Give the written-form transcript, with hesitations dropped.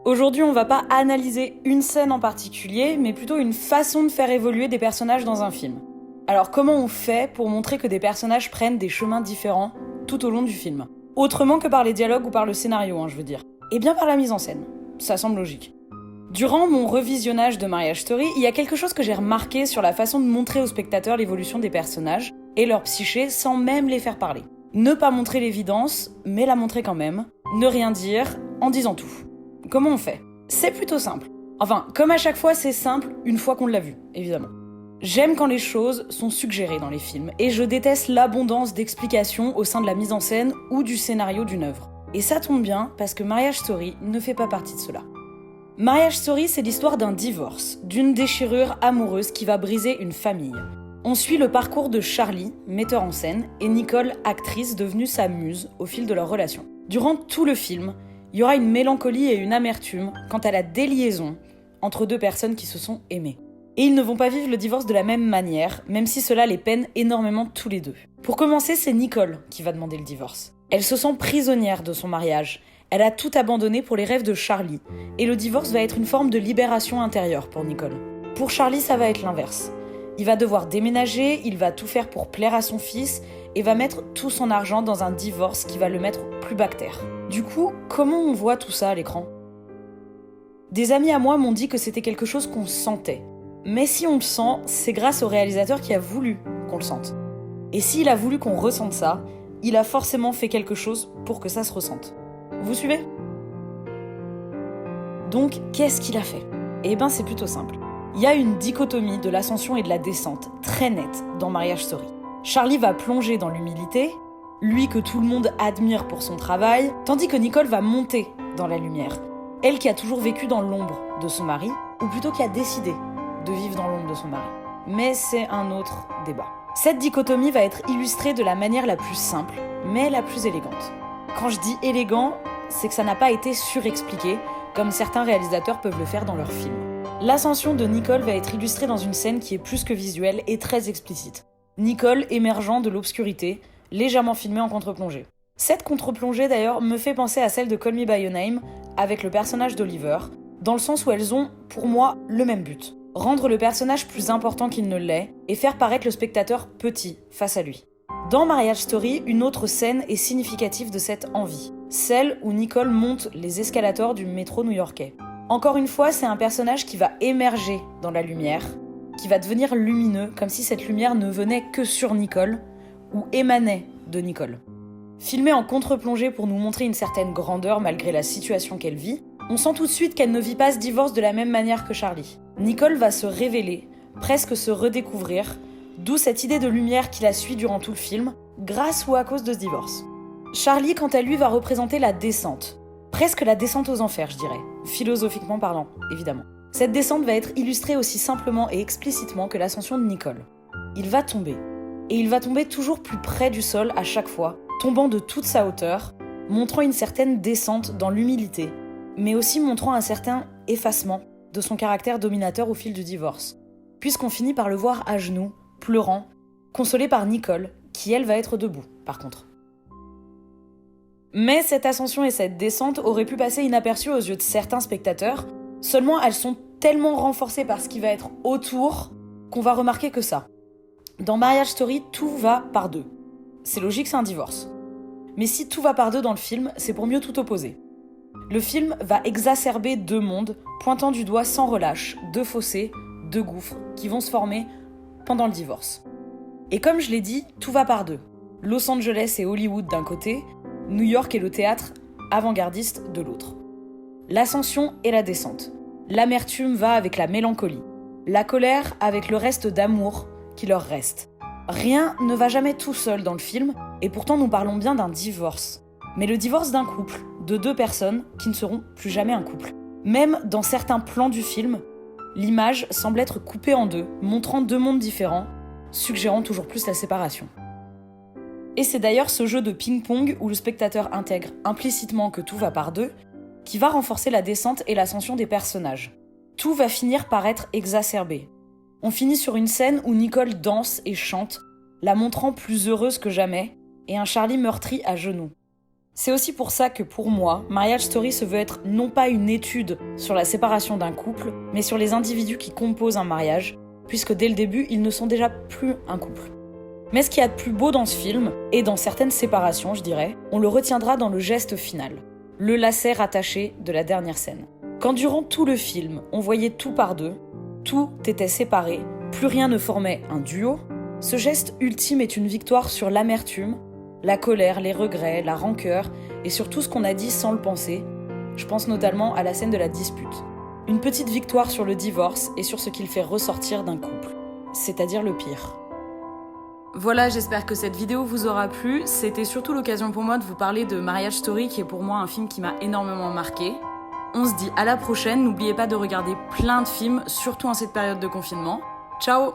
Aujourd'hui, on va pas analyser une scène en particulier, mais plutôt une façon de faire évoluer des personnages dans un film. Alors comment on fait pour montrer que des personnages prennent des chemins différents tout au long du film ? Autrement que par les dialogues ou par le scénario, je veux dire. Eh bien par la mise en scène. Ça semble logique. Durant mon revisionnage de Marriage Story, il y a quelque chose que j'ai remarqué sur la façon de montrer aux spectateurs l'évolution des personnages et leur psyché sans même les faire parler. Ne pas montrer l'évidence, mais la montrer quand même. Ne rien dire en disant tout. Comment on fait ? C'est plutôt simple. Enfin, comme à chaque fois, c'est simple une fois qu'on l'a vu, évidemment. J'aime quand les choses sont suggérées dans les films, et je déteste l'abondance d'explications au sein de la mise en scène ou du scénario d'une œuvre. Et ça tombe bien, parce que Marriage Story ne fait pas partie de cela. Marriage Story, c'est l'histoire d'un divorce, d'une déchirure amoureuse qui va briser une famille. On suit le parcours de Charlie, metteur en scène, et Nicole, actrice devenue sa muse au fil de leur relation. Durant tout le film, il y aura une mélancolie et une amertume quant à la déliaison entre deux personnes qui se sont aimées. Et ils ne vont pas vivre le divorce de la même manière, même si cela les peine énormément tous les deux. Pour commencer, c'est Nicole qui va demander le divorce. Elle se sent prisonnière de son mariage. Elle a tout abandonné pour les rêves de Charlie. Et le divorce va être une forme de libération intérieure pour Nicole. Pour Charlie, ça va être l'inverse. Il va devoir déménager, il va tout faire pour plaire à son fils et va mettre tout son argent dans un divorce qui va le mettre plus bactère. Du coup, comment on voit tout ça à l'écran ? Des amis à moi m'ont dit que c'était quelque chose qu'on sentait. Mais si on le sent, c'est grâce au réalisateur qui a voulu qu'on le sente. Et s'il a voulu qu'on ressente ça, il a forcément fait quelque chose pour que ça se ressente. Vous suivez ? Donc, qu'est-ce qu'il a fait ? Eh ben, c'est plutôt simple. Il y a une dichotomie de l'ascension et de la descente très nette dans Marriage Story. Charlie va plonger dans l'humilité, lui que tout le monde admire pour son travail, tandis que Nicole va monter dans la lumière. Elle qui a toujours vécu dans l'ombre de son mari, ou plutôt qui a décidé de vivre dans l'ombre de son mari. Mais c'est un autre débat. Cette dichotomie va être illustrée de la manière la plus simple, mais la plus élégante. Quand je dis élégant, c'est que ça n'a pas été surexpliqué, comme certains réalisateurs peuvent le faire dans leurs films. L'ascension de Nicole va être illustrée dans une scène qui est plus que visuelle et très explicite. Nicole émergeant de l'obscurité, légèrement filmée en contre-plongée. Cette contre-plongée d'ailleurs me fait penser à celle de Call Me By Your Name avec le personnage d'Oliver, dans le sens où elles ont, pour moi, le même but. Rendre le personnage plus important qu'il ne l'est et faire paraître le spectateur petit face à lui. Dans Marriage Story, une autre scène est significative de cette envie. Celle où Nicole monte les escalators du métro new-yorkais. Encore une fois, c'est un personnage qui va émerger dans la lumière, qui va devenir lumineux, comme si cette lumière ne venait que sur Nicole, ou émanait de Nicole. Filmée en contre-plongée pour nous montrer une certaine grandeur malgré la situation qu'elle vit, on sent tout de suite qu'elle ne vit pas ce divorce de la même manière que Charlie. Nicole va se révéler, presque se redécouvrir, d'où cette idée de lumière qui la suit durant tout le film, grâce ou à cause de ce divorce. Charlie, quant à lui, va représenter la descente. Presque la descente aux enfers, je dirais. Philosophiquement parlant, évidemment. Cette descente va être illustrée aussi simplement et explicitement que l'ascension de Nicole. Il va tomber. Et il va tomber toujours plus près du sol à chaque fois, tombant de toute sa hauteur, montrant une certaine descente dans l'humilité, mais aussi montrant un certain effacement de son caractère dominateur au fil du divorce. Puisqu'on finit par le voir à genoux, pleurant, consolé par Nicole, qui elle va être debout, par contre. Mais cette ascension et cette descente auraient pu passer inaperçues aux yeux de certains spectateurs, seulement elles sont tellement renforcées par ce qui va être autour qu'on va remarquer que ça. Dans Marriage Story, tout va par deux. C'est logique, c'est un divorce. Mais si tout va par deux dans le film, c'est pour mieux tout opposer. Le film va exacerber deux mondes, pointant du doigt sans relâche, deux fossés, deux gouffres, qui vont se former pendant le divorce. Et comme je l'ai dit, tout va par deux. Los Angeles et Hollywood d'un côté, New York et le théâtre avant-gardiste de l'autre. L'ascension et la descente. L'amertume va avec la mélancolie. La colère avec le reste d'amour qui leur reste. Rien ne va jamais tout seul dans le film, et pourtant nous parlons bien d'un divorce. Mais le divorce d'un couple, de deux personnes qui ne seront plus jamais un couple. Même dans certains plans du film, l'image semble être coupée en deux, montrant deux mondes différents, suggérant toujours plus la séparation. Et c'est d'ailleurs ce jeu de ping-pong où le spectateur intègre implicitement que tout va par deux, qui va renforcer la descente et l'ascension des personnages. Tout va finir par être exacerbé. On finit sur une scène où Nicole danse et chante, la montrant plus heureuse que jamais, et un Charlie meurtri à genoux. C'est aussi pour ça que pour moi, Marriage Story se veut être non pas une étude sur la séparation d'un couple, mais sur les individus qui composent un mariage, puisque dès le début, ils ne sont déjà plus un couple. Mais ce qu'il y a de plus beau dans ce film, et dans certaines séparations, je dirais, on le retiendra dans le geste final, le lacet rattaché de la dernière scène. Quand durant tout le film, on voyait tout par deux, tout était séparé, plus rien ne formait un duo, ce geste ultime est une victoire sur l'amertume, la colère, les regrets, la rancœur, et sur tout ce qu'on a dit sans le penser. Je pense notamment à la scène de la dispute. Une petite victoire sur le divorce et sur ce qu'il fait ressortir d'un couple, c'est-à-dire le pire. Voilà, j'espère que cette vidéo vous aura plu. C'était surtout l'occasion pour moi de vous parler de Marriage Story, qui est pour moi un film qui m'a énormément marqué. On se dit à la prochaine, n'oubliez pas de regarder plein de films, surtout en cette période de confinement. Ciao!